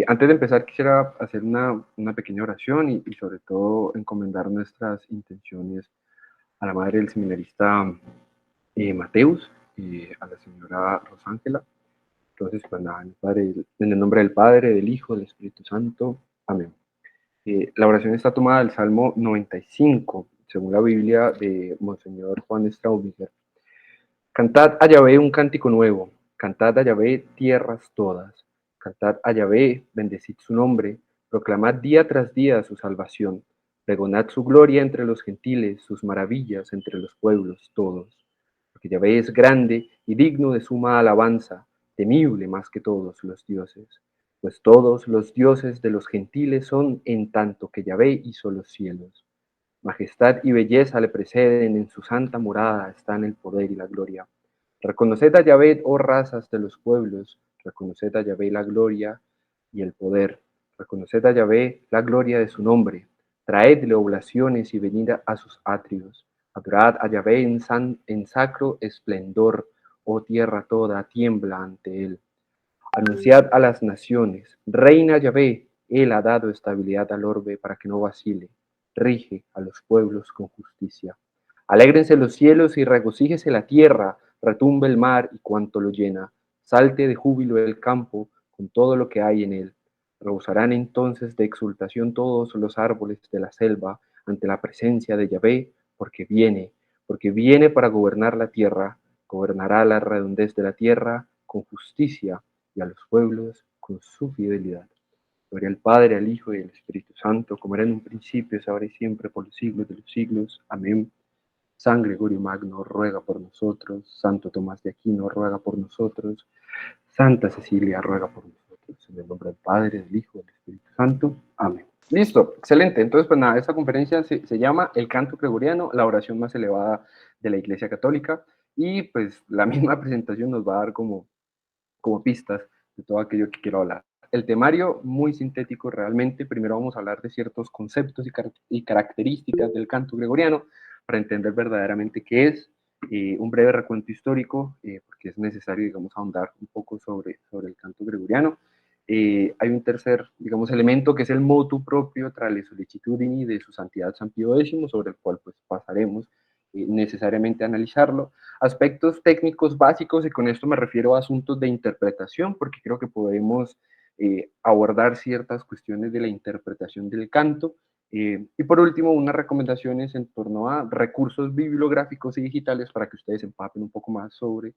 Antes de empezar, quisiera hacer una pequeña oración y sobre todo encomendar nuestras intenciones a la madre del seminarista Mateus y a la señora Rosángela. Entonces, pues nada, en el nombre del Padre, del Hijo, del Espíritu Santo. Amén. La oración está tomada del Salmo 95, según la Biblia de Monseñor Juan Straubinger. Cantad a Yahvé un cántico nuevo, cantad a Yahvé tierras todas, cantad a Yahvé, bendecid su nombre, proclamad día tras día su salvación, pregonad su gloria entre los gentiles, sus maravillas entre los pueblos todos. Porque Yahvé es grande y digno de suma alabanza, temible más que todos los dioses, pues todos los dioses de los gentiles son en tanto que Yahvé hizo los cielos. Majestad y belleza le preceden, en su santa morada están el poder y la gloria. Reconoced a Yahvé, oh razas de los pueblos, reconoced a Yahvé la gloria y el poder. Reconoced a Yahvé la gloria de su nombre. Traedle oblaciones y venid a sus atrios. Adorad a Yahvé en sacro esplendor, oh tierra toda tiembla ante él. Anunciad a las naciones, reina Yahvé, él ha dado estabilidad al orbe para que no vacile, rige a los pueblos con justicia. Alégrense los cielos y regocíjese la tierra, retumbe el mar y cuanto lo llena, salte de júbilo el campo con todo lo que hay en él. Rebosarán entonces de exultación todos los árboles de la selva ante la presencia de Yahvé, porque viene para gobernar la tierra, gobernará la redondez de la tierra con justicia y a los pueblos con su fidelidad. Gloria al Padre, al Hijo y al Espíritu Santo, como era en un principio, es ahora y siempre, por los siglos de los siglos. Amén. San Gregorio Magno, ruega por nosotros. Santo Tomás de Aquino, ruega por nosotros. Santa Cecilia, ruega por nosotros. En el nombre del Padre, del Hijo y del Espíritu Santo. Amén. Listo, excelente. Entonces, pues nada, esta conferencia se llama El Canto Gregoriano, la oración más elevada de la Iglesia Católica. Y pues la misma presentación nos va a dar como pistas de todo aquello que quiero hablar. El temario, muy sintético realmente. Primero vamos a hablar de ciertos conceptos y características del canto gregoriano para entender verdaderamente qué es. Un breve recuento histórico, porque es necesario, digamos, ahondar un poco sobre el canto gregoriano. Hay un tercer, digamos, elemento que es el motu proprio tra le sollecitudini de su santidad San Pío X, sobre el cual pues pasaremos necesariamente a analizarlo. Aspectos técnicos básicos, y con esto me refiero a asuntos de interpretación, porque creo que podemos abordar ciertas cuestiones de la interpretación del canto. Y por último, unas recomendaciones en torno a recursos bibliográficos y digitales para que ustedes empapen un poco más sobre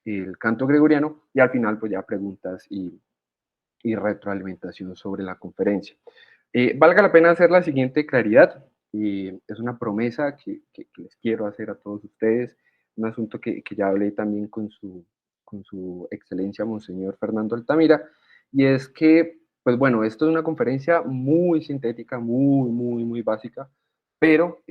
el canto gregoriano, y al final pues ya preguntas y retroalimentación sobre la conferencia. Valga la pena hacer la siguiente claridad, es una promesa que les quiero hacer a todos ustedes, un asunto que ya hablé también con su excelencia Monseñor Fernando Altamira, y es que, pues bueno, esto es una conferencia muy sintética, muy básica, pero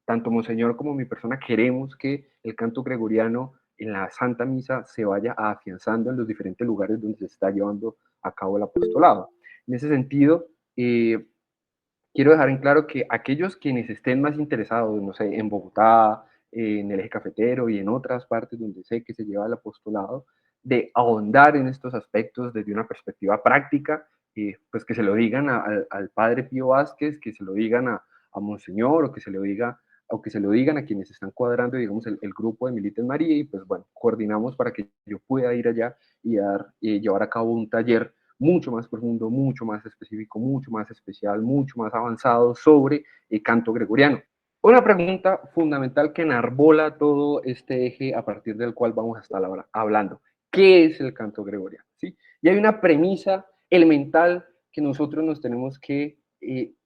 tanto Monseñor como mi persona queremos que el canto gregoriano en la Santa Misa se vaya afianzando en los diferentes lugares donde se está llevando a cabo el apostolado. En ese sentido, quiero dejar en claro que aquellos quienes estén más interesados, no sé, en Bogotá, en el eje cafetero y en otras partes donde sé que se lleva el apostolado, de ahondar en estos aspectos desde una perspectiva práctica, pues que se lo digan al padre Pío Vázquez, que se lo digan a Monseñor, o que se lo digan a quienes están cuadrando, digamos, el grupo de Milites María, y pues bueno, coordinamos para que yo pueda ir allá y llevar a cabo un taller mucho más profundo, mucho más específico, mucho más especial, mucho más avanzado sobre el canto gregoriano. Una pregunta fundamental que enarbola todo este eje a partir del cual vamos a estar hablando. ¿Qué es el canto gregoriano? ¿Sí? Y hay una premisa elemental que nosotros nos tenemos que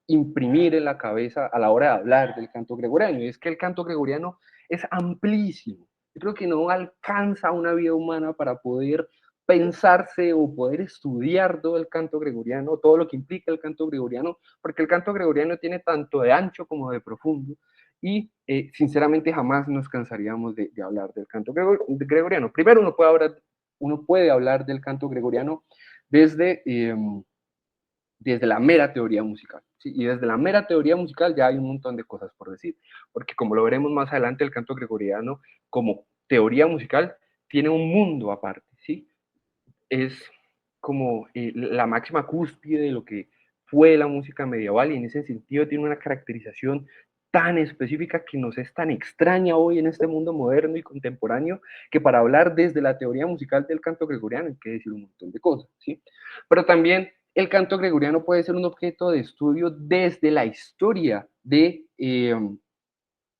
imprimir en la cabeza a la hora de hablar del canto gregoriano, y es que el canto gregoriano es amplísimo. Yo creo que no alcanza una vida humana para poder pensarse o poder estudiar todo el canto gregoriano, todo lo que implica el canto gregoriano, porque el canto gregoriano tiene tanto de ancho como de profundo, y sinceramente jamás nos cansaríamos de hablar del canto gregoriano. Primero uno puede hablar del canto gregoriano desde, desde la mera teoría musical, ¿sí? Y desde la mera teoría musical ya hay un montón de cosas por decir, porque como lo veremos más adelante, el canto gregoriano como teoría musical tiene un mundo aparte, ¿sí? Es como la máxima cúspide de lo que fue la música medieval y en ese sentido tiene una caracterización tan específica que nos es tan extraña hoy en este mundo moderno y contemporáneo que para hablar desde la teoría musical del canto gregoriano hay que decir un montón de cosas, ¿sí? Pero también el canto gregoriano puede ser un objeto de estudio desde la historia de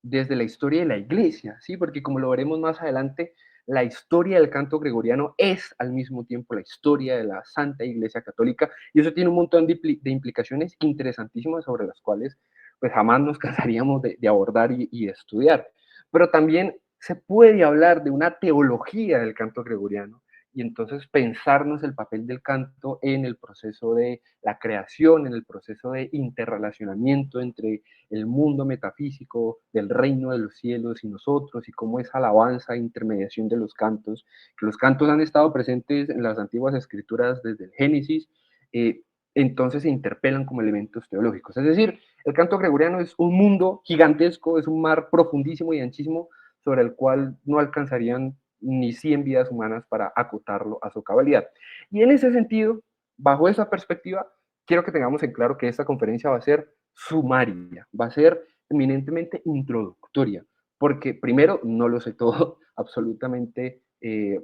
la iglesia, ¿sí? Porque como lo veremos más adelante, la historia del canto gregoriano es al mismo tiempo la historia de la Santa Iglesia Católica y eso tiene un montón de implicaciones interesantísimas sobre las cuales pues jamás nos cansaríamos de abordar y de estudiar. Pero también se puede hablar de una teología del canto gregoriano y entonces pensarnos el papel del canto en el proceso de la creación, en el proceso de interrelacionamiento entre el mundo metafísico del reino de los cielos y nosotros, y cómo esa alabanza e intermediación de los cantos, que los cantos han estado presentes en las antiguas escrituras desde el Génesis, entonces se interpelan como elementos teológicos. Es decir, el canto gregoriano es un mundo gigantesco, es un mar profundísimo y anchísimo sobre el cual no alcanzarían ni 100 vidas humanas para acotarlo a su cabalidad. Y en ese sentido, bajo esa perspectiva, quiero que tengamos en claro que esta conferencia va a ser sumaria, va a ser eminentemente introductoria, porque primero no lo sé todo, absolutamente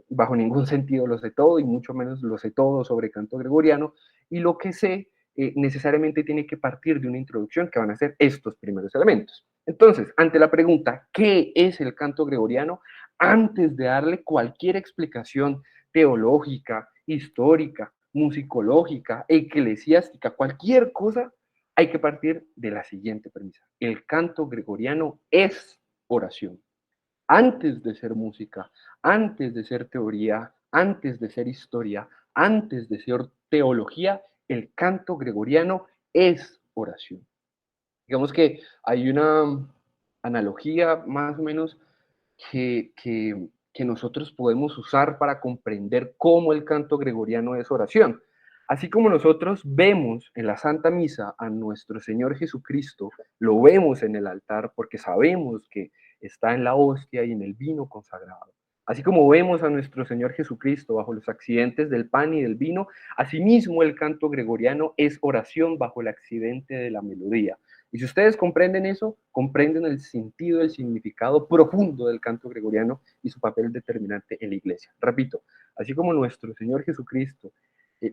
bajo ningún sentido lo sé todo y mucho menos lo sé todo sobre canto gregoriano y lo que sé necesariamente tiene que partir de una introducción que van a ser estos primeros elementos. Entonces, ante la pregunta, ¿qué es el canto gregoriano? Antes de darle cualquier explicación teológica, histórica, musicológica, eclesiástica, cualquier cosa, hay que partir de la siguiente premisa. El canto gregoriano es oración. Antes de ser música, antes de ser teoría, antes de ser historia, antes de ser teología, el canto gregoriano es oración. Digamos que hay una analogía más o menos que nosotros podemos usar para comprender cómo el canto gregoriano es oración. Así como nosotros vemos en la Santa Misa a nuestro Señor Jesucristo, lo vemos en el altar porque sabemos que está en la hostia y en el vino consagrado. Así como vemos a nuestro Señor Jesucristo bajo los accidentes del pan y del vino, asimismo el canto gregoriano es oración bajo el accidente de la melodía. Y si ustedes comprenden eso, comprenden el sentido, el significado profundo del canto gregoriano y su papel determinante en la iglesia. Repito, así como nuestro Señor Jesucristo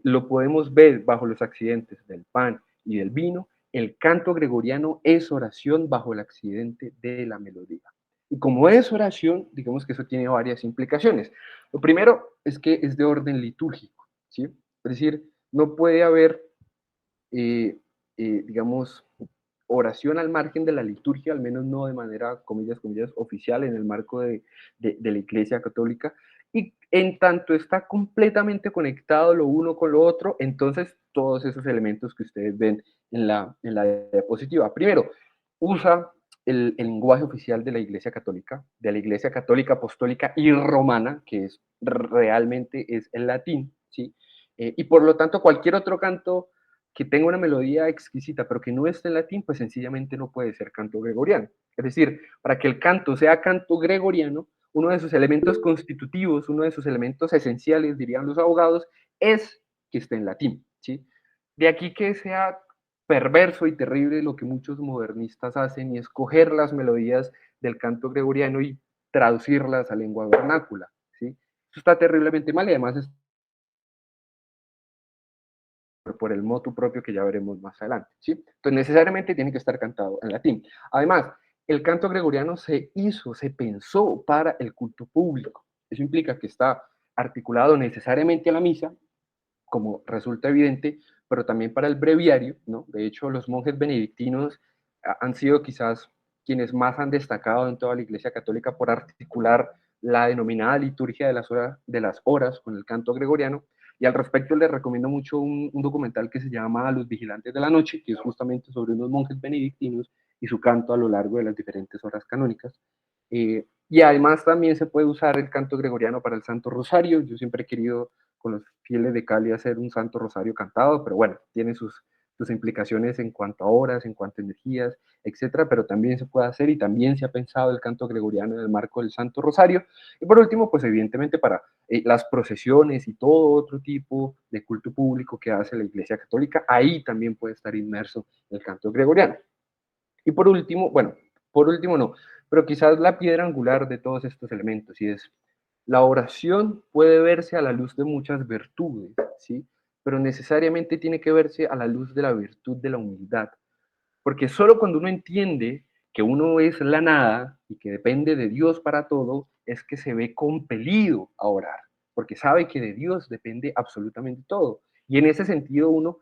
lo podemos ver bajo los accidentes del pan y del vino, el canto gregoriano es oración bajo el accidente de la melodía. Y como es oración, digamos que eso tiene varias implicaciones. Lo primero es que es de orden litúrgico, ¿sí? Es decir, no puede haber, digamos, oración al margen de la liturgia, al menos no de manera, comillas, comillas, oficial en el marco de la Iglesia Católica. Y en tanto está completamente conectado lo uno con lo otro, entonces todos esos elementos que ustedes ven en la diapositiva. Primero, usa el lenguaje oficial de la Iglesia Católica, Apostólica y Romana, que es realmente es el latín, ¿sí? Y por lo tanto, cualquier otro canto que tenga una melodía exquisita, pero que no esté en latín, pues sencillamente no puede ser canto gregoriano. Es decir, para que el canto sea canto gregoriano, uno de sus elementos constitutivos, uno de sus elementos esenciales, dirían los abogados, es que esté en latín, ¿sí? De aquí que sea perverso y terrible lo que muchos modernistas hacen y escoger las melodías del canto gregoriano y traducirlas a lengua vernácula, ¿sí? Eso está terriblemente mal y además es por el motu propio que ya veremos más adelante, ¿sí? Entonces necesariamente tiene que estar cantado en latín. Además, el canto gregoriano se pensó para el culto público. Eso implica que está articulado necesariamente a la misa, como resulta evidente, pero también para el breviario, ¿no? De hecho, los monjes benedictinos han sido quizás quienes más han destacado en toda la Iglesia Católica por articular la denominada liturgia de las horas con el canto gregoriano. Y al respecto les recomiendo mucho un documental que se llama Los Vigilantes de la Noche, que es justamente sobre unos monjes benedictinos y su canto a lo largo de las diferentes horas canónicas. Y además también se puede usar el canto gregoriano para el Santo Rosario. Yo siempre he querido con los fieles de Cali hacer un Santo Rosario cantado, pero bueno, tiene sus sus implicaciones en cuanto a horas, en cuanto a energías, etcétera, pero también se puede hacer y también se ha pensado el canto gregoriano en el marco del Santo Rosario. Y por último, pues evidentemente para las procesiones y todo otro tipo de culto público que hace la Iglesia Católica, ahí también puede estar inmerso el canto gregoriano. Y por último, bueno, por último no, pero quizás la piedra angular de todos estos elementos, y es la oración puede verse a la luz de muchas virtudes, ¿sí? Pero necesariamente tiene que verse a la luz de la virtud de la humildad, porque solo cuando uno entiende que uno es la nada y que depende de Dios para todo, es que se ve compelido a orar, porque sabe que de Dios depende absolutamente todo. Y en ese sentido uno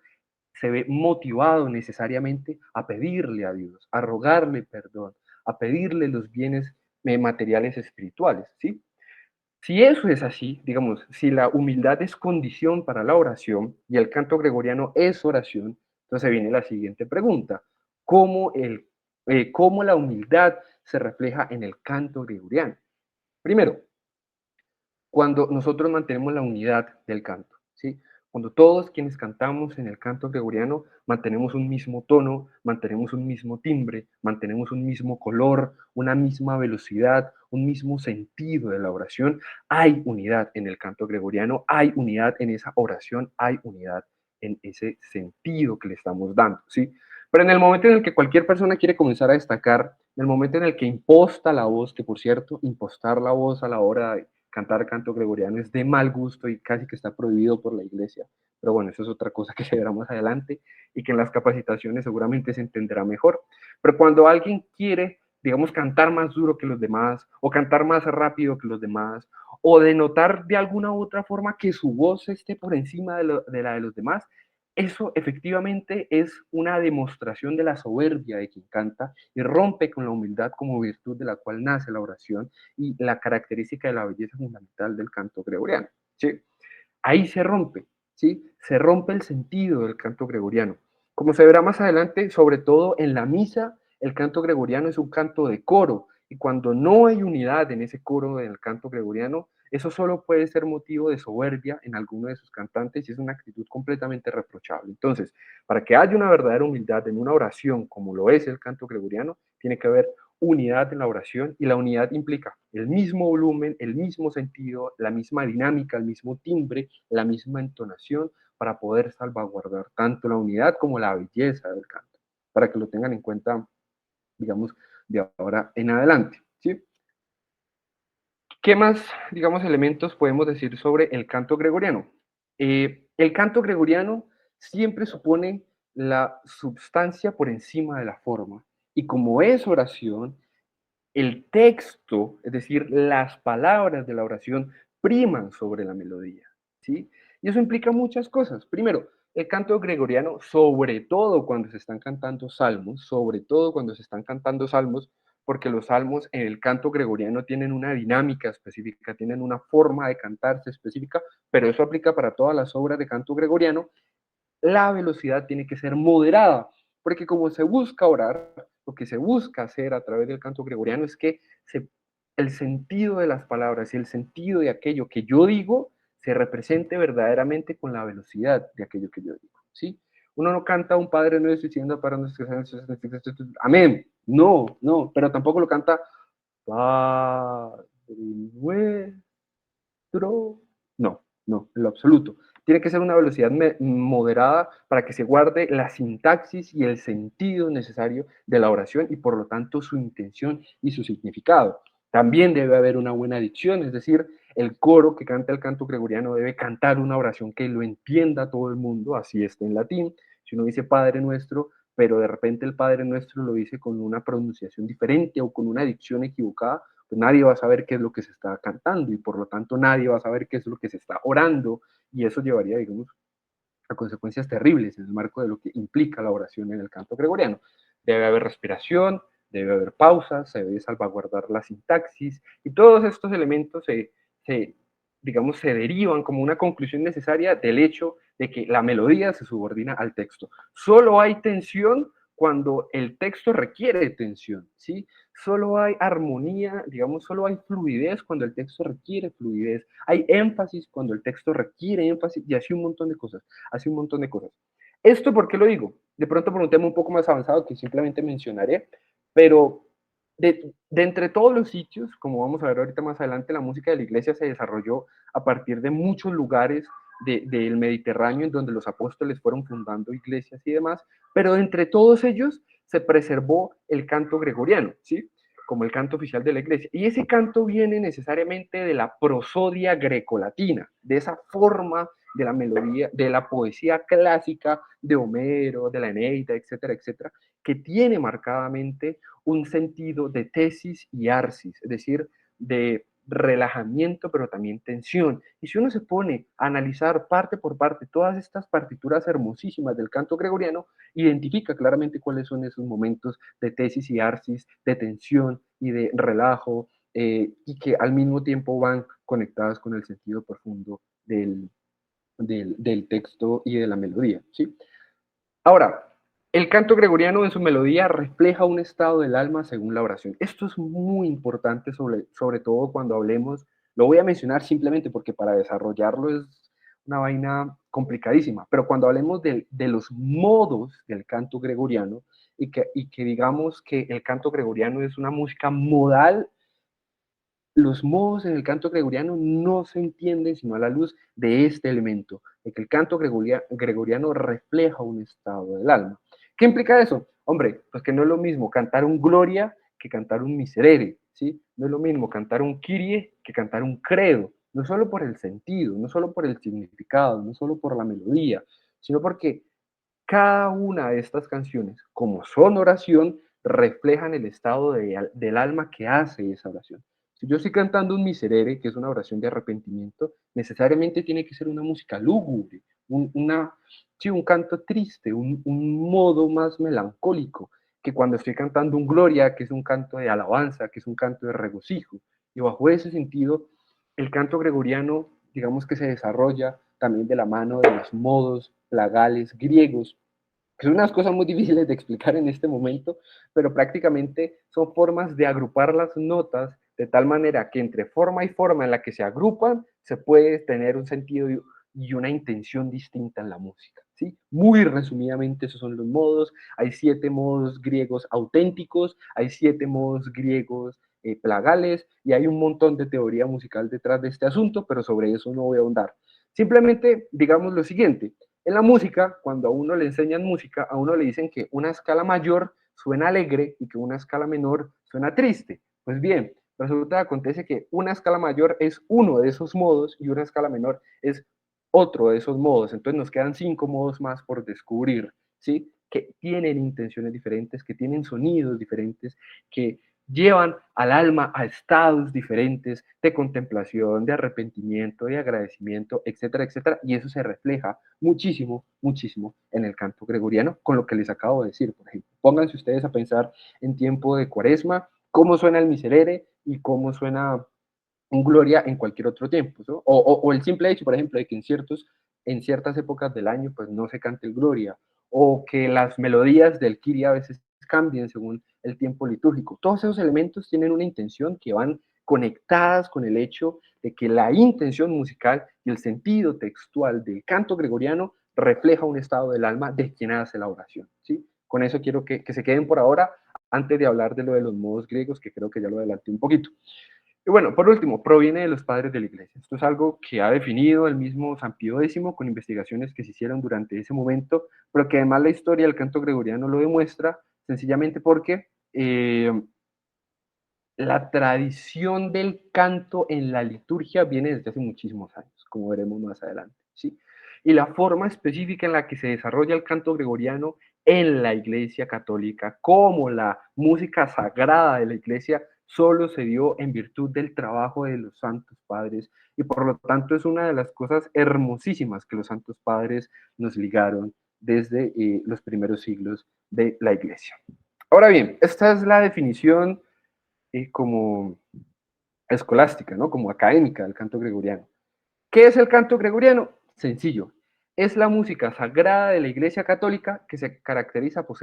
se ve motivado necesariamente a pedirle a Dios, a rogarle perdón, a pedirle los bienes materiales espirituales, ¿sí? Si eso es así, digamos, si la humildad es condición para la oración y el canto gregoriano es oración, entonces viene la siguiente pregunta: ¿cómo, cómo la humildad se refleja en el canto gregoriano? Primero, cuando nosotros mantenemos la unidad del canto, ¿sí? Cuando todos quienes cantamos en el canto gregoriano mantenemos un mismo tono, mantenemos un mismo timbre, mantenemos un mismo color, una misma velocidad, un mismo sentido de la oración, hay unidad en el canto gregoriano, hay unidad en esa oración, hay unidad en ese sentido que le estamos dando, ¿sí? Pero en el momento en el que cualquier persona quiere comenzar a destacar, en el momento en el que imposta la voz, que por cierto, impostar la voz a la hora de cantar canto gregoriano es de mal gusto y casi que está prohibido por la iglesia. Pero bueno, eso es otra cosa que se verá más adelante y que en las capacitaciones seguramente se entenderá mejor. Pero cuando alguien quiere, digamos, cantar más duro que los demás o cantar más rápido que los demás o denotar de alguna u otra forma que su voz esté por encima de la de los demás, eso efectivamente es una demostración de la soberbia de quien canta y rompe con la humildad como virtud de la cual nace la oración y la característica de la belleza fundamental del canto gregoriano, ¿sí? Ahí se rompe, ¿sí? Se rompe el sentido del canto gregoriano. Como se verá más adelante, sobre todo en la misa, el canto gregoriano es un canto de coro, y cuando no hay unidad en ese coro del canto gregoriano, eso solo puede ser motivo de soberbia en alguno de sus cantantes y es una actitud completamente reprochable. Entonces, para que haya una verdadera humildad en una oración como lo es el canto gregoriano, tiene que haber unidad en la oración y la unidad implica el mismo volumen, el mismo sentido, la misma dinámica, el mismo timbre, la misma entonación para poder salvaguardar tanto la unidad como la belleza del canto, para que lo tengan en cuenta, digamos, de ahora en adelante, ¿sí? ¿Qué más, digamos, elementos podemos decir sobre el canto gregoriano? El canto gregoriano siempre supone la substancia por encima de la forma. Y como es oración, el texto, es decir, las palabras de la oración, priman sobre la melodía, ¿sí? Y eso implica muchas cosas. Primero, el canto gregoriano, sobre todo cuando se están cantando salmos, sobre todo cuando se están cantando salmos, porque los salmos en el canto gregoriano tienen una dinámica específica, tienen una forma de cantarse específica, pero eso aplica para todas las obras de canto gregoriano. La velocidad tiene que ser moderada, porque como se busca orar, lo que se busca hacer a través del canto gregoriano es que el sentido de las palabras y el sentido de aquello que yo digo se represente verdaderamente con la velocidad de aquello que yo digo, ¿sí? Uno no canta un Padre Nuestro diciendo para nuestros amén, no, no, pero tampoco lo canta Padre Nuestro, no, no, en lo absoluto. Tiene que ser una velocidad moderada para que se guarde la sintaxis y el sentido necesario de la oración y por lo tanto su intención y su significado. También debe haber una buena dicción, es decir, el coro que canta el canto gregoriano debe cantar una oración que lo entienda todo el mundo, así está en latín. Si uno dice Padre Nuestro, pero de repente el Padre Nuestro lo dice con una pronunciación diferente o con una dicción equivocada, pues nadie va a saber qué es lo que se está cantando y por lo tanto nadie va a saber qué es lo que se está orando y eso llevaría, digamos, a consecuencias terribles en el marco de lo que implica la oración en el canto gregoriano. Debe haber respiración, debe haber pausas, se debe salvaguardar la sintaxis y todos estos elementos digamos, se derivan como una conclusión necesaria del hecho de que la melodía se subordina al texto. Solo hay tensión cuando el texto requiere tensión, ¿sí? Solo hay armonía, digamos, solo hay fluidez cuando el texto requiere fluidez. Hay énfasis cuando el texto requiere énfasis y así un montón de cosas, así un montón de cosas. ¿Esto por qué lo digo? de pronto por un tema un poco más avanzado que simplemente mencionaré, pero de entre todos los sitios, como vamos a ver ahorita más adelante, la música de la iglesia se desarrolló a partir de muchos lugares del Mediterráneo en donde los apóstoles fueron fundando iglesias y demás, pero entre todos ellos se preservó el canto gregoriano, ¿sí? Como el canto oficial de la iglesia. Y ese canto viene necesariamente de la prosodia grecolatina, de esa forma de la melodía, de la poesía clásica de Homero, de la Eneida, etcétera, etcétera, que tiene marcadamente un sentido de tesis y arsis, es decir, de relajamiento, pero también tensión. Y si uno se pone a analizar parte por parte todas estas partituras hermosísimas del canto gregoriano, identifica claramente cuáles son esos momentos de tesis y arsis, de tensión y de relajo, y que al mismo tiempo van conectadas con el sentido profundo del texto y de la melodía, ¿sí? Ahora, el canto gregoriano en su melodía refleja un estado del alma según la oración. Esto es muy importante, sobre todo cuando hablemos, lo voy a mencionar simplemente porque para desarrollarlo es una vaina complicadísima, pero cuando hablemos de los modos del canto gregoriano y que digamos que el canto gregoriano es una música modal, los modos en el canto gregoriano no se entienden sino a la luz de este elemento, de que el canto gregoriano refleja un estado del alma. ¿Qué implica eso? Hombre, pues que no es lo mismo cantar un Gloria que cantar un Miserere, ¿sí? No es lo mismo cantar un Kyrie que cantar un Credo, no solo por el sentido, no solo por el significado, no solo por la melodía, sino porque cada una de estas canciones, como son oración, reflejan el estado del alma que hace esa oración. Si yo estoy cantando un miserere, que es una oración de arrepentimiento, necesariamente tiene que ser una música lúgubre, sí, un canto triste, un modo más melancólico, que cuando estoy cantando un gloria, que es un canto de alabanza, que es un canto de regocijo. Y bajo ese sentido, el canto gregoriano, digamos que se desarrolla también de la mano de los modos plagales griegos, que son unas cosas muy difíciles de explicar en este momento, pero prácticamente son formas de agrupar las notas de tal manera que entre forma y forma en la que se agrupan se puede tener un sentido y una intención distinta en la música, ¿sí? Muy resumidamente esos son los modos. Hay 7 modos griegos auténticos, hay 7 modos griegos plagales y hay un montón de teoría musical detrás de este asunto, pero sobre eso no voy a ahondar. Simplemente digamos lo siguiente: en la música, cuando a uno le enseñan música, a uno le dicen que una escala mayor suena alegre y que una escala menor suena triste. Pues bien, resulta que acontece que una escala mayor es uno de esos modos y una escala menor es otro de esos modos. Entonces nos quedan 5 modos más por descubrir, ¿sí? Que tienen intenciones diferentes, que tienen sonidos diferentes, que llevan al alma a estados diferentes de contemplación, de arrepentimiento, de agradecimiento, etcétera, etcétera, y eso se refleja muchísimo, muchísimo en el canto gregoriano, con lo que les acabo de decir, por ejemplo. Pónganse ustedes a pensar en tiempo de Cuaresma, cómo suena el Miserere y cómo suena un Gloria en cualquier otro tiempo, ¿no? O el simple hecho, por ejemplo, de que en ciertas épocas del año pues no se cante el Gloria, o que las melodías del Kyrie a veces cambien según el tiempo litúrgico. Todos esos elementos tienen una intención que van conectadas con el hecho de que la intención musical y el sentido textual del canto gregoriano refleja un estado del alma de quien hace la oración, ¿sí? Con eso quiero que se queden por ahora, antes de hablar de lo de los modos griegos, que creo que ya lo adelanté un poquito. Y bueno, por último, proviene de los padres de la iglesia. Esto es algo que ha definido el mismo San Pío X con investigaciones que se hicieron durante ese momento, pero que además la historia del canto gregoriano lo demuestra, sencillamente porque la tradición del canto en la liturgia viene desde hace muchísimos años, como veremos más adelante, ¿sí? Y la forma específica en la que se desarrolla el canto gregoriano en la Iglesia Católica, como la música sagrada de la Iglesia, solo se dio en virtud del trabajo de los santos padres y por lo tanto es una de las cosas hermosísimas que los santos padres nos ligaron desde los primeros siglos de la Iglesia. Ahora bien, esta es la definición como escolástica, ¿no? Como académica del canto gregoriano. ¿Qué es el canto gregoriano? Sencillo. Es la música sagrada de la Iglesia Católica que se caracteriza por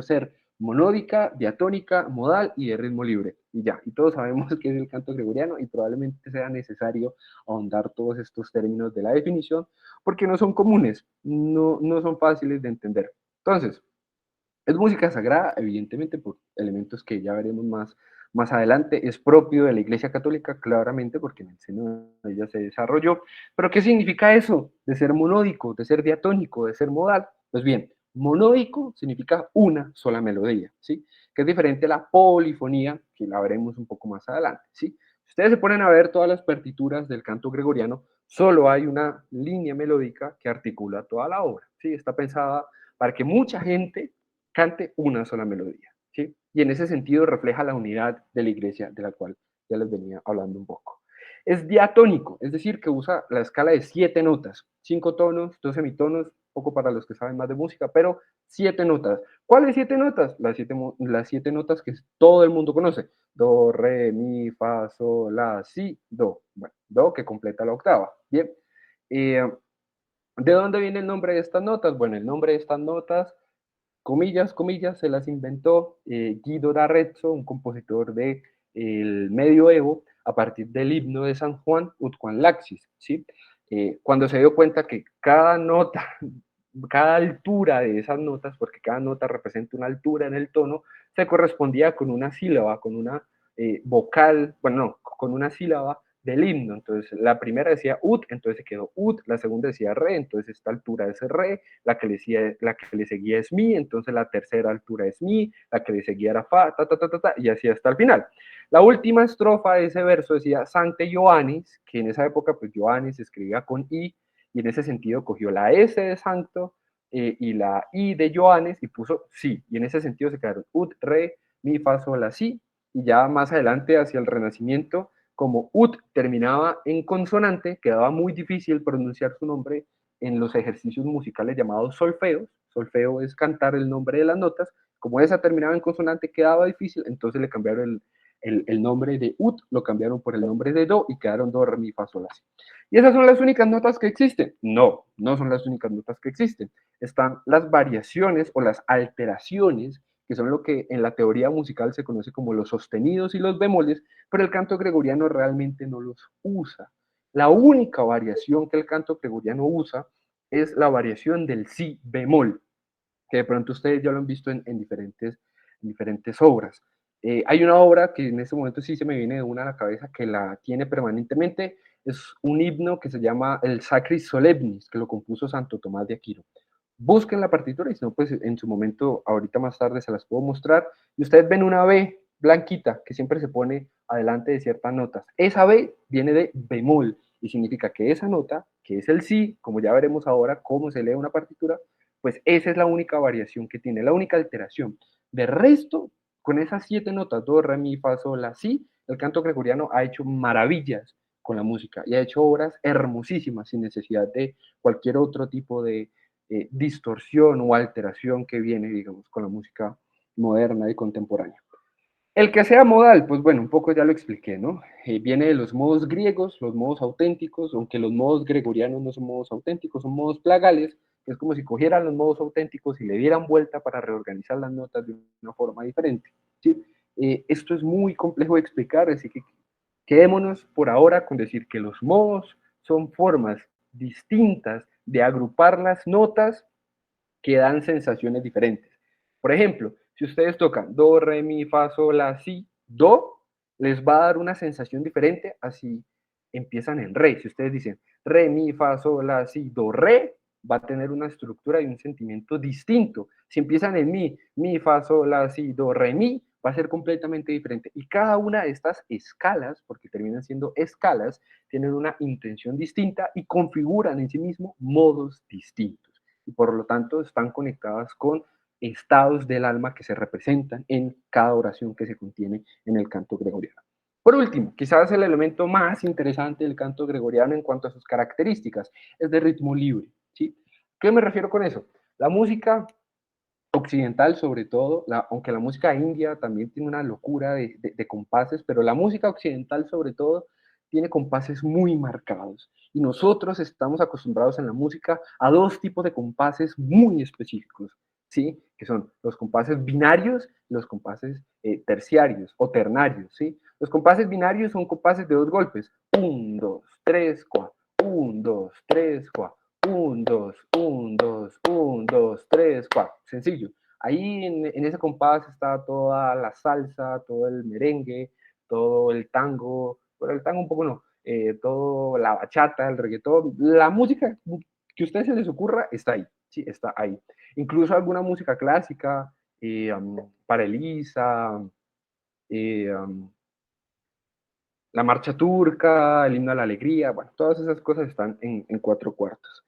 ser monódica, diatónica, modal y de ritmo libre. y ya, y todos sabemos qué es el canto gregoriano y probablemente sea necesario ahondar todos estos términos de la definición porque no son comunes, no son fáciles de entender. Entonces, es música sagrada, evidentemente, por elementos que ya veremos más adelante. Es propio de la Iglesia Católica, claramente, porque en el seno de ella se desarrolló. Pero, ¿qué significa eso de ser monódico, de ser diatónico, de ser modal? Pues bien, monódico significa una sola melodía, ¿sí? Que es diferente a la polifonía, que la veremos un poco más adelante, ¿sí? Si ustedes se ponen a ver todas las partituras del canto gregoriano, solo hay una línea melódica que articula toda la obra, ¿sí? Está pensada para que mucha gente cante una sola melodía, ¿sí? Y en ese sentido refleja la unidad de la iglesia de la cual ya les venía hablando un poco. Es diatónico, es decir, que usa la escala de 7 notas, 5 tonos, 2 semitonos, poco para los que saben más de música, pero 7 notas. ¿Cuáles 7 notas? Las siete notas que todo el mundo conoce. Do, re, mi, fa, sol, la, si, do. Bueno, do que completa la octava. Bien. ¿De dónde viene el nombre de estas notas? Bueno, el nombre de estas notas comillas, comillas, se las inventó Guido d'Arezzo, un compositor del medioevo, a partir del himno de San Juan, Ut Quan Laxis, ¿sí? Cuando se dio cuenta que cada nota, cada altura de esas notas, porque cada nota representa una altura en el tono, se correspondía con una sílaba, con una vocal, bueno, no, con una sílaba del himno. Entonces, la primera decía ut, entonces se quedó ut, la segunda decía re, entonces esta altura es re, la que le seguía es mi, entonces la tercera altura es mi, la que le seguía era fa, y así hasta el final. La última estrofa de ese verso decía Sancte Ioannis, que en esa época pues Ioannis se escribía con I, y en ese sentido cogió la S de Santo y la I de Ioannis y puso si, y en ese sentido se quedaron ut, re, mi, fa, sol, la, si, y ya más adelante hacia el Renacimiento, como ut terminaba en consonante, quedaba muy difícil pronunciar su nombre en los ejercicios musicales llamados solfeos. Solfeo es cantar el nombre de las notas. Como esa terminaba en consonante, quedaba difícil, entonces le cambiaron el nombre de ut, lo cambiaron por el nombre de do y quedaron do, re, mi, fa, sol, la, si. ¿Y esas son las únicas notas que existen? No, no son las únicas notas que existen. Están las variaciones o las alteraciones, que son lo que en la teoría musical se conoce como los sostenidos y los bemoles, pero el canto gregoriano realmente no los usa. La única variación que el canto gregoriano usa es la variación del si bemol, que de pronto ustedes ya lo han visto en diferentes obras. Hay una obra que en este momento sí se me viene de una a la cabeza que la tiene permanentemente, es un himno que se llama el Sacris Solemnis, que lo compuso Santo Tomás de Aquino. Busquen la partitura y si no, pues en su momento, ahorita más tarde se las puedo mostrar. Y ustedes ven una B blanquita que siempre se pone adelante de ciertas notas. Esa B viene de bemol y significa que esa nota, que es el si, como ya veremos ahora cómo se lee una partitura, pues esa es la única variación que tiene, la única alteración. De resto, con esas 7 notas, do, re, mi, fa, sol, la, si, el canto gregoriano ha hecho maravillas con la música y ha hecho obras hermosísimas sin necesidad de cualquier otro tipo de distorsión o alteración que viene, digamos, con la música moderna y contemporánea. El que sea modal, pues bueno, un poco ya lo expliqué, ¿no? Viene de los modos griegos, los modos auténticos, aunque los modos gregorianos no son modos auténticos, son modos plagales, que es como si cogieran los modos auténticos y le dieran vuelta para reorganizar las notas de una forma diferente, ¿sí? Esto es muy complejo de explicar, así que quedémonos por ahora con decir que los modos son formas distintas de agrupar las notas que dan sensaciones diferentes. Por ejemplo, si ustedes tocan do, re, mi, fa, sol, la, si, do, les va a dar una sensación diferente así empiezan en re. Si ustedes dicen re, mi, fa, sol, la, si, do, re, va a tener una estructura y un sentimiento distinto. Si empiezan en mi, fa, sol, la, si, do, re, mi, va a ser completamente diferente. Y cada una de estas escalas, porque terminan siendo escalas, tienen una intención distinta y configuran en sí mismo modos distintos y por lo tanto están conectadas con estados del alma que se representan en cada oración que se contiene en el canto gregoriano. Por último, quizás el elemento más interesante del canto gregoriano en cuanto a sus características es de ritmo libre. ¿Sí? ¿Qué me refiero con eso? La música occidental sobre todo, aunque la música india también tiene una locura de compases, pero la música occidental sobre todo tiene compases muy marcados. Y nosotros estamos acostumbrados en la música a dos tipos de compases muy específicos, ¿sí? que son los compases binarios y los compases terciarios o ternarios, ¿sí? Los compases binarios son compases de dos golpes, 1, 2, 3, 4, 1, 2, 3, 4, 1, 2, 1, 2, 1, 2, 3, 4, sencillo. Ahí en ese compás está toda la salsa, todo el merengue, todo el tango, bueno, el tango un poco no, todo la bachata, el reggaetón, la música que a ustedes se les ocurra está ahí, sí, está ahí. Incluso alguna música clásica, para Elisa, la marcha turca, el himno a la alegría, bueno, todas esas cosas están en cuatro cuartos.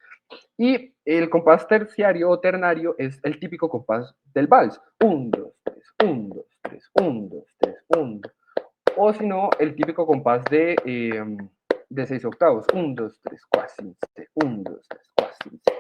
Y el compás terciario o ternario es el típico compás del vals. 1, 2, 3, 1, 2, 3, 1, 2, 3, 1, 2. O si no, el típico compás de 6 octavos. 1, 2, 3, 4, 5, 6, 1, 2, 3, 4, 5, 6.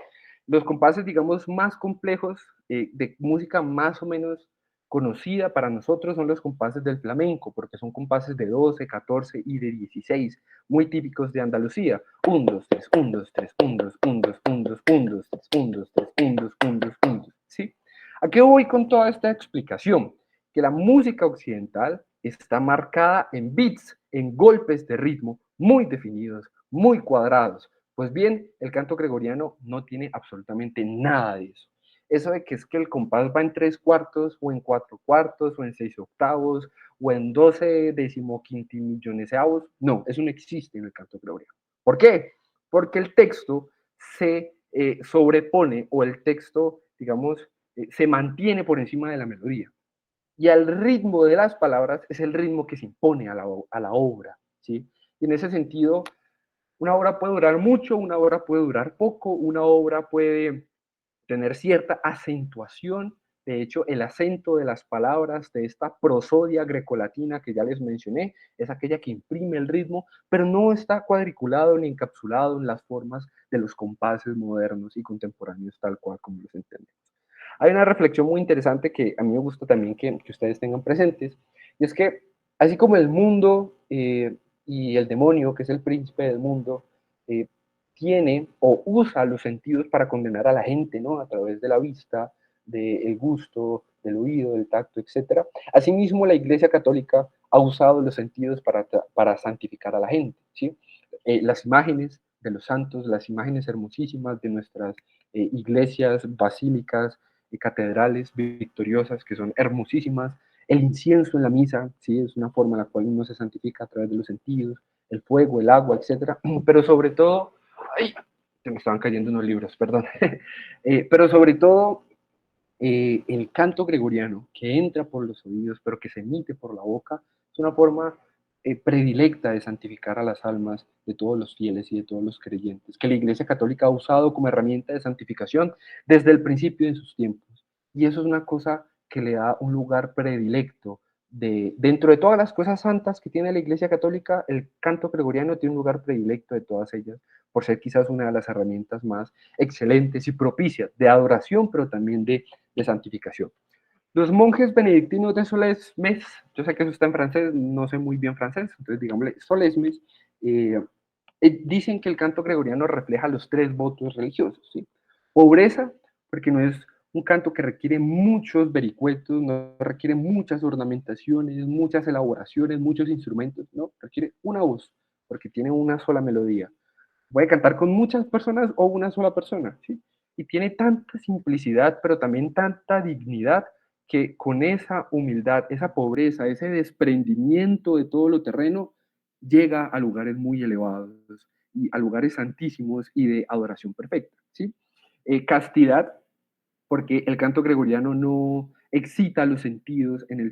Los compases, digamos, más complejos, de música más o menos conocida para nosotros, son los compases del flamenco, porque son compases de 12, 14 y de 16, muy típicos de Andalucía. 1, 2, 3, 1, 2, 3, 1, 2, 1, 2, 1, 2, 1, 2, 3, 1, 2, 3, 1, 2, 1, 2, 1, 2, ¿sí? ¿A qué voy con toda esta explicación? Que la música occidental está marcada en beats, en golpes de ritmo muy definidos, muy cuadrados. Pues bien, el canto gregoriano no tiene absolutamente nada de eso. Eso de que es que el compás va en 3 cuartos, o en 4 cuartos, o en 6 octavos, o en 12 decimoquintimilloneseavos, no, eso no existe en el canto gregoriano. ¿Por qué? Porque el texto se sobrepone, o el texto, digamos, se mantiene por encima de la melodía. Y el ritmo de las palabras es el ritmo que se impone a la obra, ¿sí? Y en ese sentido, una obra puede durar mucho, una obra puede durar poco, una obra puede tener cierta acentuación. De hecho, el acento de las palabras de esta prosodia grecolatina que ya les mencioné es aquella que imprime el ritmo, pero no está cuadriculado ni encapsulado en las formas de los compases modernos y contemporáneos tal cual como los entendemos. Hay una reflexión muy interesante que a mí me gusta también que ustedes tengan presentes, y es que así como el mundo y el demonio, que es el príncipe del mundo, eh, tiene o usa los sentidos para condenar a la gente, ¿no? A través de la vista, del gusto, del oído, del tacto, etc. Asimismo, la Iglesia Católica ha usado los sentidos para santificar a la gente, ¿sí? Las imágenes de los santos, las imágenes hermosísimas de nuestras iglesias, basílicas, catedrales victoriosas que son hermosísimas, el incienso en la misa, ¿sí? Es una forma en la cual uno se santifica a través de los sentidos, el fuego, el agua, etcétera, pero sobre todo, ay, se me estaban cayendo unos libros, perdón, pero sobre todo el canto gregoriano que entra por los oídos, pero que se emite por la boca, es una forma predilecta de santificar a las almas de todos los fieles y de todos los creyentes, que la Iglesia Católica ha usado como herramienta de santificación desde el principio de sus tiempos. Y eso es una cosa que le da un lugar predilecto. Dentro de todas las cosas santas que tiene la Iglesia Católica, el canto gregoriano tiene un lugar predilecto de todas ellas, por ser quizás una de las herramientas más excelentes y propicias de adoración, pero también de santificación. Los monjes benedictinos de Solesmes, yo sé que eso está en francés, no sé muy bien francés, entonces digámosle Solesmes, dicen que el canto gregoriano refleja los tres votos religiosos, ¿sí? Pobreza, porque no es un canto que requiere muchos vericuetos, no requiere muchas ornamentaciones, muchas elaboraciones, muchos instrumentos, no, requiere una voz, porque tiene una sola melodía. Puede cantar con muchas personas o una sola persona, ¿sí? Y tiene tanta simplicidad, pero también tanta dignidad, que con esa humildad, esa pobreza, ese desprendimiento de todo lo terreno, llega a lugares muy elevados y a lugares santísimos y de adoración perfecta, ¿sí? Castidad, porque el canto gregoriano no excita los sentidos en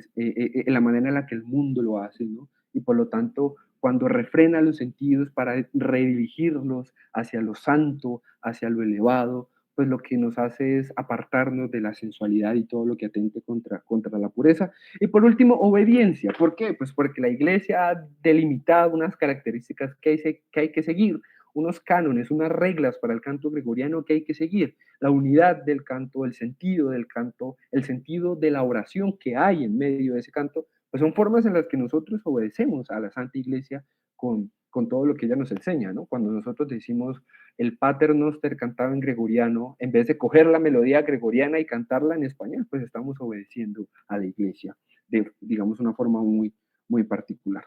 la manera en la que el mundo lo hace, ¿no? Y por lo tanto, cuando refrena los sentidos para redirigirlos hacia lo santo, hacia lo elevado, pues lo que nos hace es apartarnos de la sensualidad y todo lo que atente contra la pureza. Y por último, obediencia. ¿Por qué? Pues porque la iglesia ha delimitado unas características que hay que seguir, unos cánones, unas reglas para el canto gregoriano que hay que seguir, la unidad del canto, el sentido del canto, el sentido de la oración que hay en medio de ese canto, pues son formas en las que nosotros obedecemos a la Santa Iglesia con todo lo que ella nos enseña, ¿no? Cuando nosotros decimos el Pater Noster cantado en gregoriano, en vez de coger la melodía gregoriana y cantarla en español, pues estamos obedeciendo a la iglesia de, digamos, una forma muy, muy particular.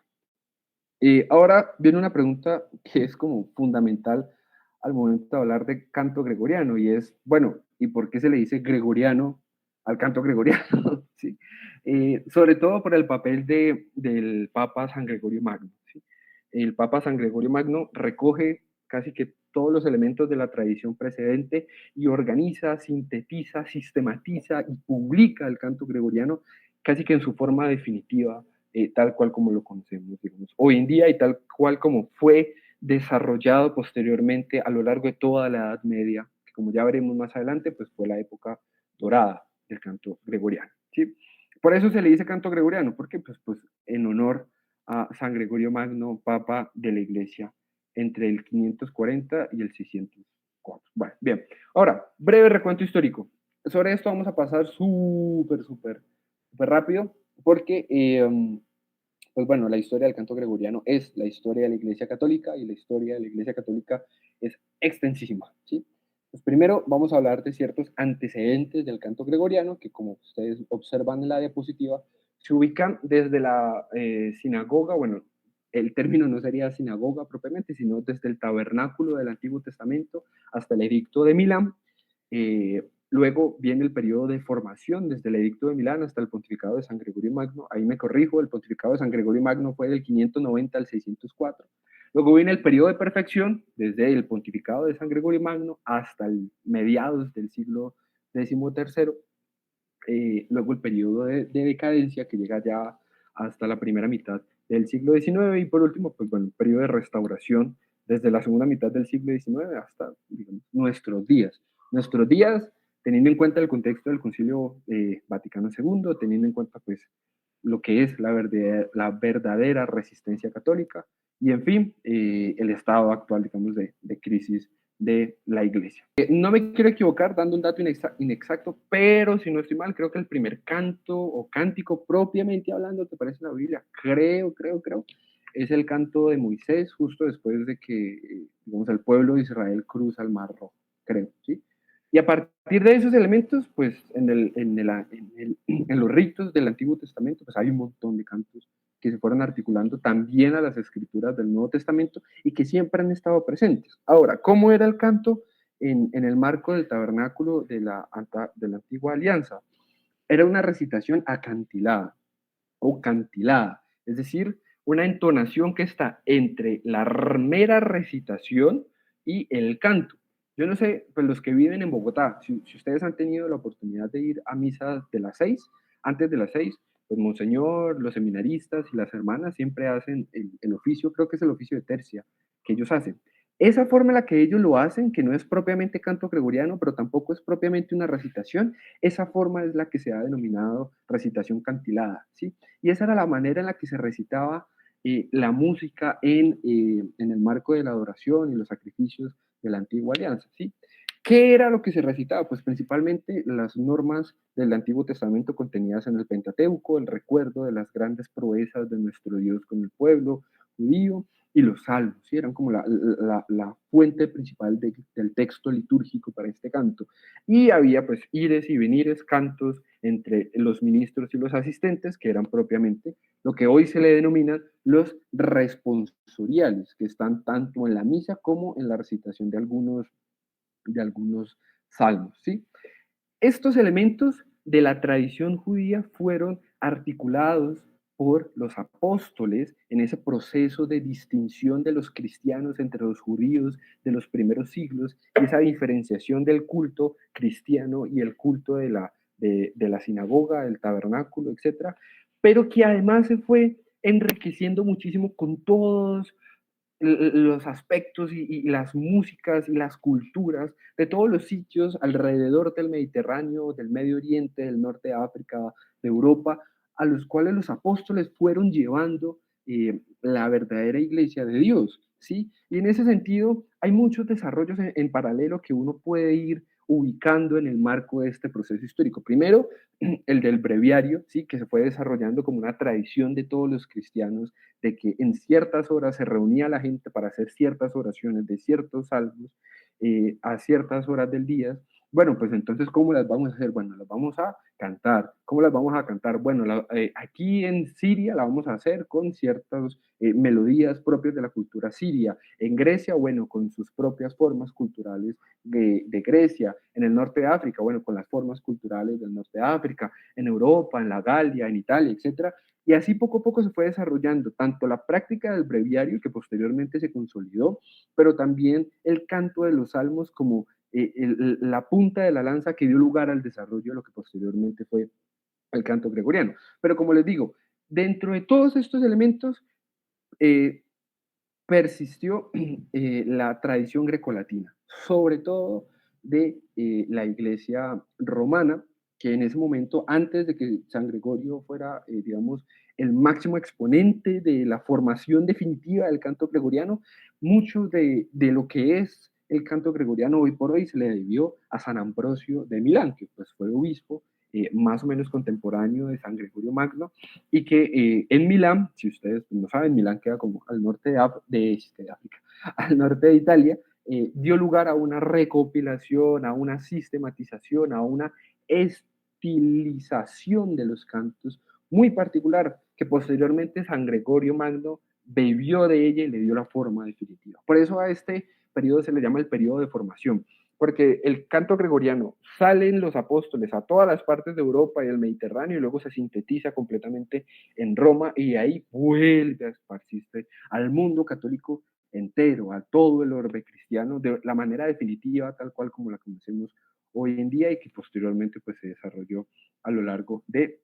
Ahora viene una pregunta que es como fundamental al momento de hablar de canto gregoriano y es, bueno, ¿y por qué se le dice gregoriano al canto gregoriano? ¿Sí? Sobre todo por el papel del Papa San Gregorio Magno. ¿Sí? El Papa San Gregorio Magno recoge casi que todos los elementos de la tradición precedente y organiza, sintetiza, sistematiza y publica el canto gregoriano casi que en su forma definitiva, tal cual como lo conocemos, digamos, hoy en día y tal cual como fue desarrollado posteriormente a lo largo de toda la Edad Media, que como ya veremos más adelante, pues fue la época dorada del canto gregoriano. ¿Sí? Por eso se le dice canto gregoriano, porque pues en honor a San Gregorio Magno, Papa de la Iglesia, entre el 540 y el 604. Bueno, bien. Ahora, breve recuento histórico. Sobre esto vamos a pasar súper rápido, porque, pues bueno, la historia del canto gregoriano es la historia de la Iglesia Católica y la historia de la Iglesia Católica es extensísima, ¿sí? Pues primero vamos a hablar de ciertos antecedentes del canto gregoriano que, como ustedes observan en la diapositiva, se ubican desde la sinagoga, bueno, el término no sería sinagoga propiamente, sino desde el tabernáculo del Antiguo Testamento hasta el Edicto de Milán. Luego viene el periodo de formación desde el Edicto de Milán hasta el pontificado de San Gregorio Magno. Ahí me corrijo, el pontificado de San Gregorio Magno fue del 590 al 604. Luego viene el periodo de perfección desde el pontificado de San Gregorio Magno hasta el mediados del siglo XIII. Luego el periodo de decadencia que llega ya hasta la primera mitad del siglo XIX y por último, pues bueno, el periodo de restauración desde la segunda mitad del siglo XIX hasta, digamos, nuestros días. Nuestros días, teniendo en cuenta el contexto del Concilio Vaticano II, teniendo en cuenta pues lo que es la verdadera resistencia católica y en fin, el estado actual, digamos, de crisis de la iglesia. No me quiero equivocar dando un dato inexacto, pero si no estoy mal, creo que el primer canto o cántico propiamente hablando que aparece en la Biblia, creo, es el canto de Moisés, justo después de que, digamos, el pueblo de Israel cruza el Mar Rojo, creo, ¿sí? Y a partir de esos elementos, pues en los ritos del Antiguo Testamento, pues hay un montón de cantos que se fueron articulando también a las escrituras del Nuevo Testamento y que siempre han estado presentes. Ahora, ¿cómo era el canto en el marco del tabernáculo de la antigua alianza? Era una recitación acantilada o cantilada, es decir, una entonación que está entre la mera recitación y el canto. Yo no sé, pues los que viven en Bogotá, si ustedes han tenido la oportunidad de ir a misas de las 6, antes de las 6, pues Monseñor, los seminaristas y las hermanas siempre hacen el oficio, creo que es el oficio de tercia que ellos hacen. Esa forma en la que ellos lo hacen, que no es propiamente canto gregoriano, pero tampoco es propiamente una recitación, esa forma es la que se ha denominado recitación cantilada, ¿sí? Y esa era la manera en la que se recitaba la música en el marco de la adoración y los sacrificios de la antigua alianza, ¿sí? ¿Qué era lo que se recitaba? Pues principalmente las normas del Antiguo Testamento contenidas en el Pentateuco, el recuerdo de las grandes proezas de nuestro Dios con el pueblo judío y los salmos, ¿sí? Eran como la fuente principal del texto litúrgico para este canto. Y había pues ires y venires, cantos entre los ministros y los asistentes, que eran propiamente lo que hoy se le denominan los responsoriales, que están tanto en la misa como en la recitación de algunos salmos, ¿sí? Estos elementos de la tradición judía fueron articulados por los apóstoles en ese proceso de distinción de los cristianos entre los judíos de los primeros siglos y esa diferenciación del culto cristiano y el culto de la sinagoga, del tabernáculo, etcétera, pero que además se fue enriqueciendo muchísimo con todos los aspectos y las músicas y las culturas de todos los sitios alrededor del Mediterráneo, del Medio Oriente, del norte de África, de Europa, a los cuales los apóstoles fueron llevando la verdadera iglesia de Dios, ¿sí? Y en ese sentido hay muchos desarrollos en paralelo que uno puede ir ubicando en el marco de este proceso histórico. Primero, el del breviario, ¿sí? Que se fue desarrollando como una tradición de todos los cristianos, de que en ciertas horas se reunía la gente para hacer ciertas oraciones de ciertos salmos a ciertas horas del día. Bueno, pues entonces, ¿cómo las vamos a hacer? Bueno, las vamos a cantar. ¿Cómo las vamos a cantar? Bueno, aquí en Siria la vamos a hacer con ciertas melodías propias de la cultura siria. En Grecia, bueno, con sus propias formas culturales de Grecia. En el norte de África, bueno, con las formas culturales del norte de África. En Europa, en la Galia, en Italia, etcétera. Y así poco a poco se fue desarrollando tanto la práctica del breviario, que posteriormente se consolidó, pero también el canto de los salmos como la punta de la lanza que dio lugar al desarrollo de lo que posteriormente fue el canto gregoriano. Pero como les digo, dentro de todos estos elementos eh, persistió la tradición grecolatina, sobre todo de la iglesia romana, que en ese momento, antes de que San Gregorio fuera, digamos, el máximo exponente de la formación definitiva del canto gregoriano, mucho de lo que es el canto gregoriano hoy por hoy se le debió a San Ambrosio de Milán, que pues fue obispo más o menos contemporáneo de San Gregorio Magno, y que en Milán, si ustedes no saben, Milán queda como al norte de África, al norte de Italia, dio lugar a una recopilación, a una sistematización, a una estilización de los cantos muy particular, que posteriormente San Gregorio Magno bebió de ella y le dio la forma definitiva. Por eso a este periodo se le llama el periodo de formación, porque el canto gregoriano salen los apóstoles a todas las partes de Europa y del Mediterráneo y luego se sintetiza completamente en Roma y ahí vuelve a esparcirse al mundo católico entero, a todo el orbe cristiano, de la manera definitiva, tal cual como la conocemos hoy en día y que posteriormente pues, se desarrolló a lo largo de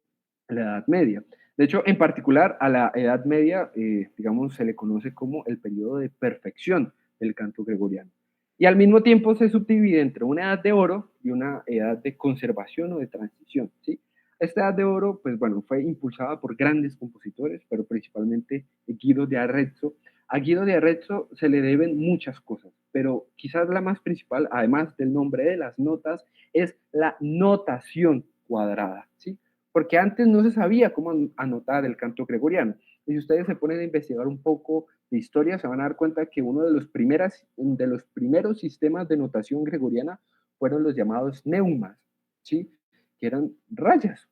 la Edad Media. De hecho, en particular a la Edad Media, digamos, se le conoce como el periodo de perfección del canto gregoriano. Y al mismo tiempo se subdivide entre una edad de oro y una edad de conservación o de transición, ¿sí? Esta edad de oro, pues bueno, fue impulsada por grandes compositores, pero principalmente Guido de Arezzo. A Guido de Arezzo se le deben muchas cosas, pero quizás la más principal, además del nombre de las notas, es la notación cuadrada, ¿sí? Porque antes no se sabía cómo anotar el canto gregoriano. Y si ustedes se ponen a investigar un poco de historia, se van a dar cuenta que uno de los primeros sistemas de notación gregoriana fueron los llamados neumas, ¿sí? Que eran rayas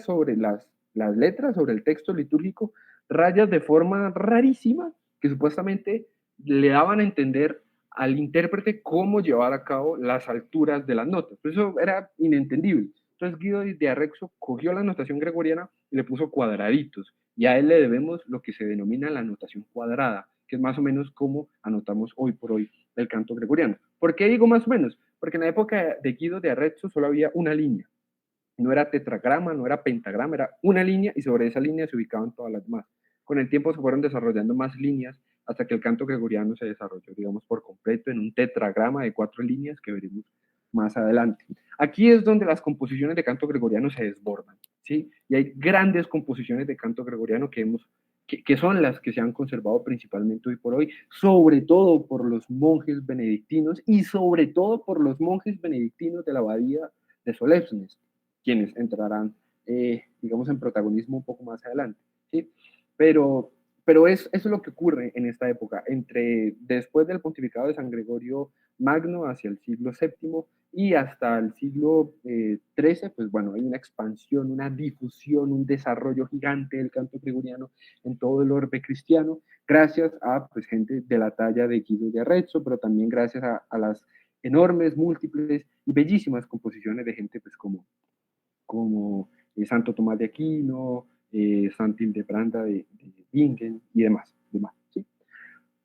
sobre las letras, sobre el texto litúrgico, rayas de forma rarísima que supuestamente le daban a entender al intérprete cómo llevar a cabo las alturas de las notas. Eso era inentendible. Entonces Guido de Arezzo cogió la notación gregoriana y le puso cuadraditos. Y a él le debemos lo que se denomina la notación cuadrada, que es más o menos como anotamos hoy por hoy el canto gregoriano. ¿Por qué digo más o menos? Porque en la época de Guido de Arezzo solo había una línea. No era tetragrama, no era pentagrama, era una línea y sobre esa línea se ubicaban todas las demás. Con el tiempo se fueron desarrollando más líneas hasta que el canto gregoriano se desarrolló, digamos, por completo en un tetragrama de 4 líneas que veremos más adelante. Aquí es donde las composiciones de canto gregoriano se desbordan, ¿sí? Y hay grandes composiciones de canto gregoriano que son las que se han conservado principalmente hoy por hoy, sobre todo por los monjes benedictinos y sobre todo por los monjes benedictinos de la abadía de Solesmes, quienes entrarán, digamos, en protagonismo un poco más adelante, ¿sí? Pero, pero eso es lo que ocurre en esta época, después del pontificado de San Gregorio Magno hacia el siglo VII y hasta el siglo XIII, pues bueno, hay una expansión, una difusión, un desarrollo gigante del canto gregoriano en todo el orbe cristiano, gracias a pues, gente de la talla de Guido de Arezzo, pero también gracias a las enormes, múltiples y bellísimas composiciones de gente pues como Santo Tomás de Aquino, Santo Hildebranda de Bingen y demás, ¿sí?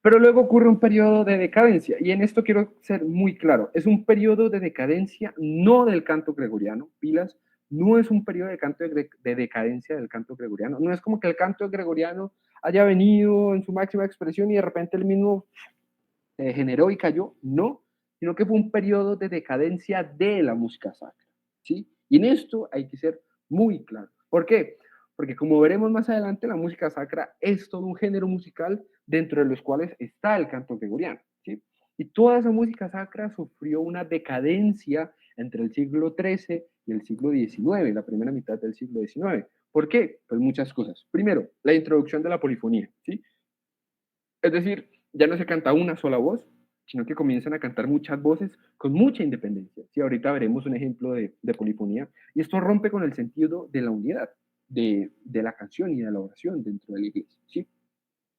Pero luego ocurre un periodo de decadencia, y en esto quiero ser muy claro, es un periodo de decadencia no del canto gregoriano, pilas, no es un periodo de decadencia del canto gregoriano, no es como que el canto gregoriano haya venido en su máxima expresión y de repente el mismo se degeneró y cayó, no, sino que fue un periodo de decadencia de la música sacra, ¿sí? Y en esto hay que ser muy claro. ¿Por qué? Porque como veremos más adelante, la música sacra es todo un género musical dentro de los cuales está el canto gregoriano, ¿sí? Y toda esa música sacra sufrió una decadencia entre el siglo XIII y el siglo XIX, la primera mitad del siglo XIX. ¿Por qué? Pues muchas cosas. Primero, la introducción de la polifonía, ¿sí? Es decir, ya no se canta una sola voz, sino que comienzan a cantar muchas voces con mucha independencia. ¿Sí? Ahorita veremos un ejemplo de polifonía. Y esto rompe con el sentido de la unidad de la canción y de la oración dentro de la iglesia. ¿Sí?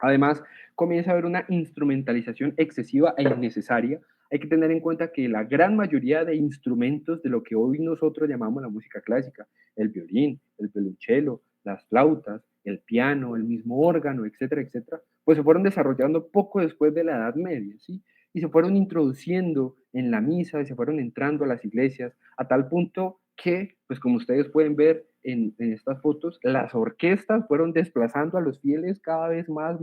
Además, comienza a haber una instrumentalización excesiva e innecesaria. Hay que tener en cuenta que la gran mayoría de instrumentos de lo que hoy nosotros llamamos la música clásica, el violín, el violonchelo, las flautas, el piano, el mismo órgano, etcétera, etcétera, pues se fueron desarrollando poco después de la Edad Media, ¿sí? Y se fueron introduciendo en la misa y se fueron entrando a las iglesias a tal punto que, pues como ustedes pueden ver en estas fotos, las orquestas fueron desplazando a los fieles cada vez más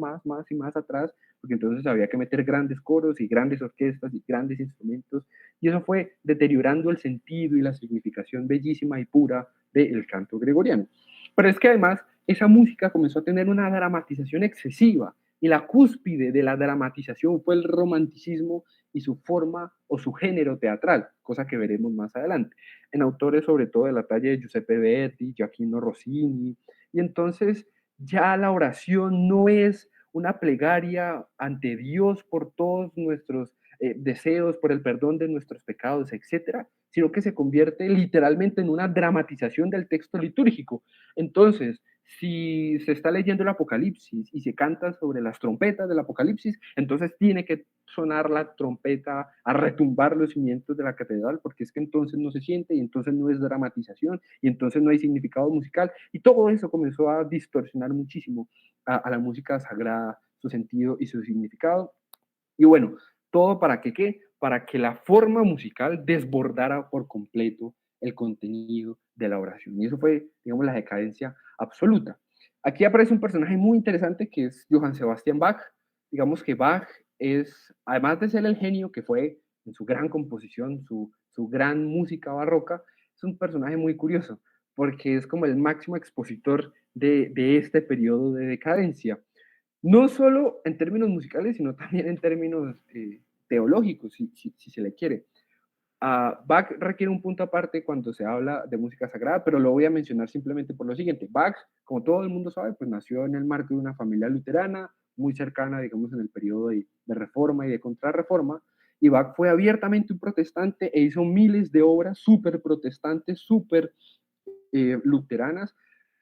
y más atrás, porque entonces había que meter grandes coros y grandes orquestas y grandes instrumentos, y eso fue deteriorando el sentido y la significación bellísima y pura del canto gregoriano. Pero es que además esa música comenzó a tener una dramatización excesiva, y la cúspide de la dramatización fue el romanticismo y su forma o su género teatral, cosa que veremos más adelante, en autores sobre todo de la talla de Giuseppe Verdi, Gioacchino Rossini, y entonces ya la oración no es una plegaria ante Dios por todos nuestros deseos, por el perdón de nuestros pecados, etcétera, sino que se convierte literalmente en una dramatización del texto litúrgico. Entonces, si se está leyendo el Apocalipsis y se canta sobre las trompetas del Apocalipsis, entonces tiene que sonar la trompeta, a retumbar los cimientos de la catedral, porque es que entonces no se siente y entonces no es dramatización y entonces no hay significado musical. Y todo eso comenzó a distorsionar muchísimo a la música sagrada, su sentido y su significado. Y bueno, todo para que qué? Para que la forma musical desbordara por completo el contenido de la oración. Y eso fue, digamos, la decadencia absoluta. Aquí aparece un personaje muy interesante que es Johann Sebastian Bach. Digamos que Bach es, además de ser el genio que fue en su gran composición, su gran música barroca, es un personaje muy curioso, porque es como el máximo expositor de este periodo de decadencia. No solo en términos musicales, sino también en términos teológicos, si se le quiere. Bach requiere un punto aparte cuando se habla de música sagrada, pero lo voy a mencionar simplemente por lo siguiente. Bach, como todo el mundo sabe, pues nació en el marco de una familia luterana, muy cercana, digamos, en el periodo de reforma y de contrarreforma, y Bach fue abiertamente un protestante e hizo miles de obras súper protestantes, súper luteranas.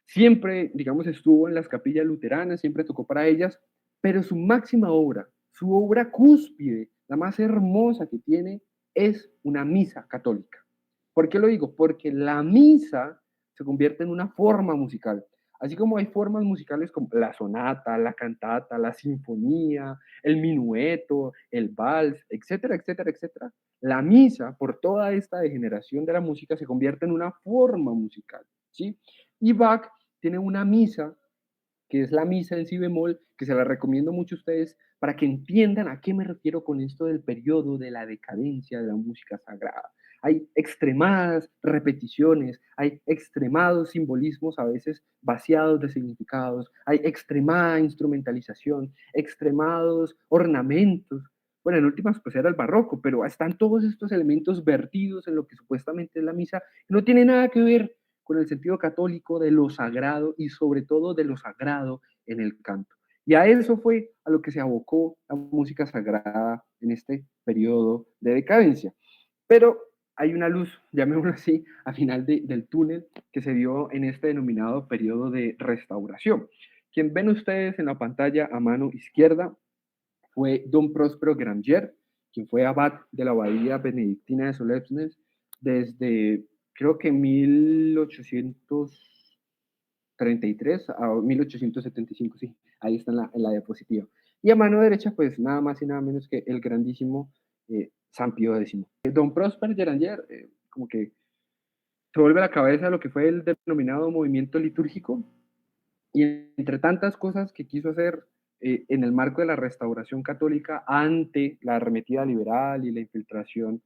Siempre, digamos, estuvo en las capillas luteranas, siempre tocó para ellas, pero su máxima obra, su obra cúspide, la más hermosa que tiene, es una misa católica. ¿Por qué lo digo? Porque la misa se convierte en una forma musical. Así como hay formas musicales como la sonata, la cantata, la sinfonía, el minueto, el vals, etcétera, etcétera, etcétera, la misa, por toda esta degeneración de la música, se convierte en una forma musical, ¿sí? Y Bach tiene una misa, que es la misa en si bemol, que se la recomiendo mucho a ustedes para que entiendan a qué me refiero con esto del periodo de la decadencia de la música sagrada. Hay extremadas repeticiones, hay extremados simbolismos a veces vaciados de significados, hay extremada instrumentalización, extremados ornamentos. Bueno, en últimas pues era el barroco, pero están todos estos elementos vertidos en lo que supuestamente es la misa, que no tiene nada que ver con el sentido católico de lo sagrado y sobre todo de lo sagrado en el canto. Y a eso fue a lo que se abocó la música sagrada en este periodo de decadencia. Pero hay una luz, llamémoslo así, al final del túnel que se dio en este denominado periodo de restauración. Quien ven ustedes en la pantalla a mano izquierda fue don Próspero Grandier, quien fue abad de la abadía benedictina de Solesmes desde creo que 1833 a 1875, sí, ahí está en la diapositiva. Y a mano derecha, pues nada más y nada menos que el grandísimo San Pío X. Don Prosper Grandier, como que se vuelve a la cabeza lo que fue el denominado movimiento litúrgico, y entre tantas cosas que quiso hacer en el marco de la restauración católica ante la arremetida liberal y la infiltración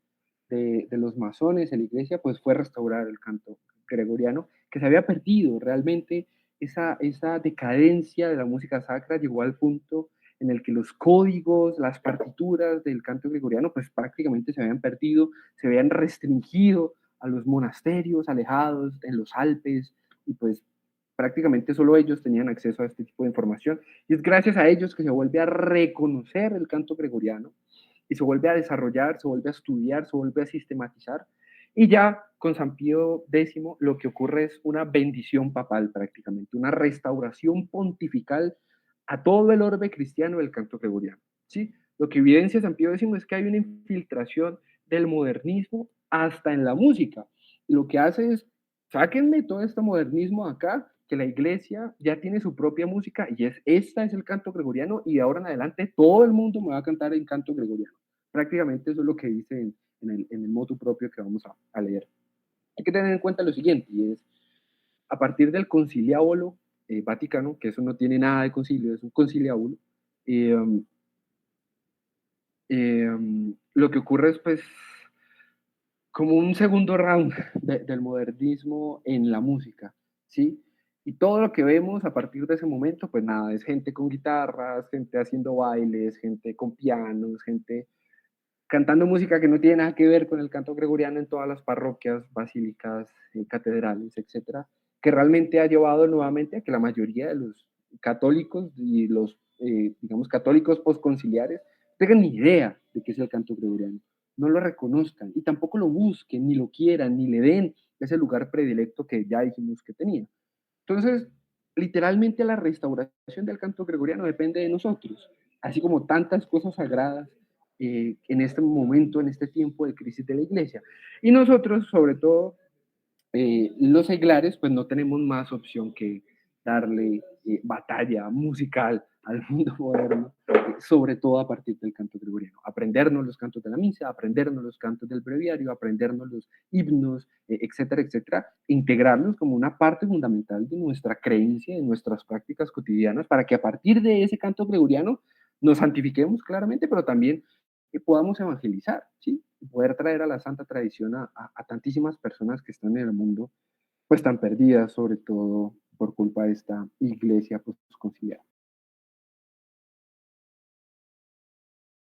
de los masones en la iglesia, pues fue restaurar el canto gregoriano, que se había perdido realmente esa decadencia de la música sacra, llegó al punto en el que los códigos, las partituras del canto gregoriano, pues prácticamente se habían perdido, se habían restringido a los monasterios alejados en los Alpes, y pues prácticamente solo ellos tenían acceso a este tipo de información. Y es gracias a ellos que se vuelve a reconocer el canto gregoriano y se vuelve a desarrollar, se vuelve a estudiar, se vuelve a sistematizar. Y ya con San Pío X lo que ocurre es una bendición papal prácticamente, una restauración pontifical a todo el orbe cristiano del canto gregoriano. ¿Sí? Lo que evidencia San Pío X es que hay una infiltración del modernismo hasta en la música. Lo que hace es, sáquenme todo este modernismo acá, que la iglesia ya tiene su propia música y esta es el canto gregoriano y de ahora en adelante todo el mundo me va a cantar en canto gregoriano. Prácticamente eso es lo que dice en el motu propio que vamos a leer. Hay que tener en cuenta lo siguiente, y es, a partir del conciliábulo vaticano, que eso no tiene nada de concilio, es un conciliábulo, eh, lo que ocurre es pues como un segundo round del modernismo en la música, ¿sí? Y todo lo que vemos a partir de ese momento, pues nada, es gente con guitarras, gente haciendo bailes, gente con pianos, gente cantando música que no tiene nada que ver con el canto gregoriano en todas las parroquias, basílicas, catedrales, etcétera, que realmente ha llevado nuevamente a que la mayoría de los católicos y los, digamos, católicos postconciliares tengan ni idea de qué es el canto gregoriano, no lo reconozcan y tampoco lo busquen, ni lo quieran, ni le den ese lugar predilecto que ya dijimos que tenía. Entonces, literalmente la restauración del canto gregoriano depende de nosotros, así como tantas cosas sagradas en este momento, en este tiempo de crisis de la iglesia. Y nosotros, sobre todo, los seglares, pues no tenemos más opción que darle batalla musical al mundo moderno, sobre todo a partir del canto gregoriano. Aprendernos los cantos de la misa, aprendernos los cantos del breviario, aprendernos los himnos, etcétera, etcétera, integrarlos como una parte fundamental de nuestra creencia, de nuestras prácticas cotidianas, para que a partir de ese canto gregoriano nos santifiquemos claramente, pero también podamos evangelizar, ¿sí? Y poder traer a la santa tradición a tantísimas personas que están en el mundo, pues tan perdidas, sobre todo por culpa de esta iglesia pues conciliar.